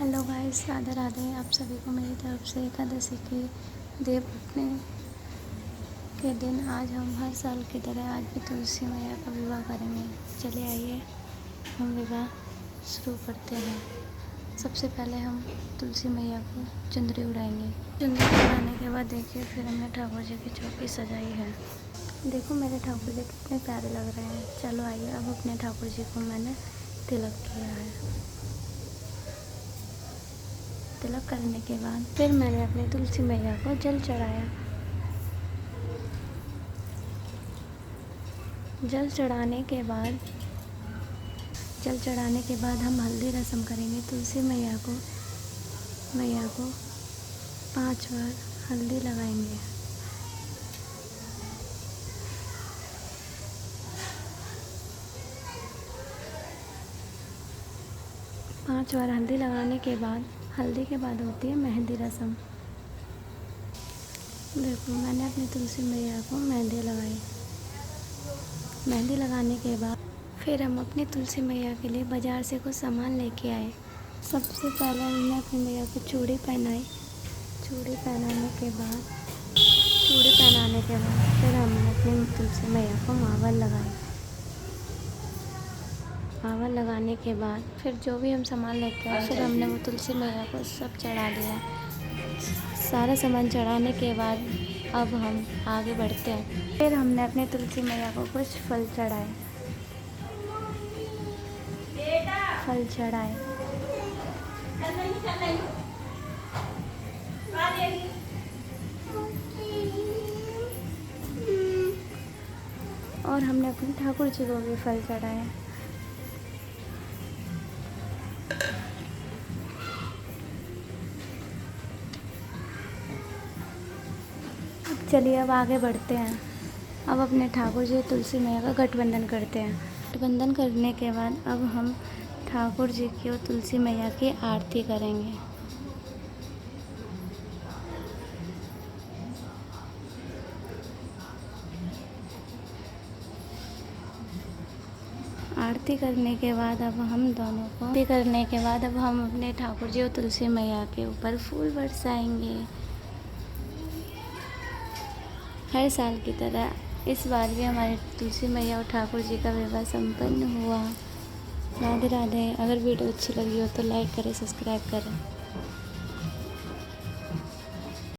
Hello guys, Radhe Radhe. आप सभी को मेरी तरफ से एकादशी के देव उठने के दिन आज हम हर साल की तरह आज भी तुलसी मैया का विवाह करेंगे। चलिए आइए हम विवाह शुरू करते हैं। सबसे पहले हम तुलसी मैया को चुंदरी उड़ाएंगे। चुंदरी उड़ाने के बाद देखिए फिर हमने ठाकुर जी की चौकी सजाई है। देखो मेरे ठाकुर जी कितने प्यारे लग रहे हैं। चलो आइए अब अपने ठाकुर जी को मैंने तिलक किया है। तिलक करने के बाद फिर मैंने अपनी तुलसी मैया को जल चढ़ाया। जल चढ़ाने के बाद हम हल्दी रस्म करेंगे। तुलसी मैया को 5 बार हल्दी लगाएंगे। पाँच बार हल्दी लगाने के बाद हल्दी के बाद होती है मेहंदी रस्म। देखो मैंने अपनी तुलसी मैया को मेहंदी लगाई। मेहंदी लगाने के बाद फिर हम अपनी तुलसी मैया के लिए बाज़ार से कुछ सामान लेके आए। सबसे पहले हमने अपनी मैया को चूड़ी पहनाई। चूड़ी पहनाने के बाद फिर हमने अपनी तुलसी मैया को मावल लगाई। मावल लगाने के बाद फिर जो भी हम सामान लेके आए फिर हमने वो तुलसी मैया को सब चढ़ा दिया। सारा सामान चढ़ाने के बाद अब हम आगे बढ़ते हैं। फिर हमने अपने तुलसी मैया को कुछ फल चढ़ाए। और हमने अपने ठाकुर जी को भी फल चढ़ाए। चलिए अब आगे बढ़ते हैं। अब अपने ठाकुर जी तुलसी मैया का गठबंधन करते हैं। गठबंधन करने के बाद अब हम ठाकुर जी की और तुलसी मैया की आरती करेंगे। आरती करने के बाद अब हम अपने ठाकुर जी और तुलसी मैया के ऊपर फूल बरसाएंगे। हर साल की तरह इस बार भी हमारे तुलसी मैया और ठाकुर जी का विवाह संपन्न हुआ। राधे राधे। अगर वीडियो अच्छी लगी हो तो लाइक करें, सब्सक्राइब करें।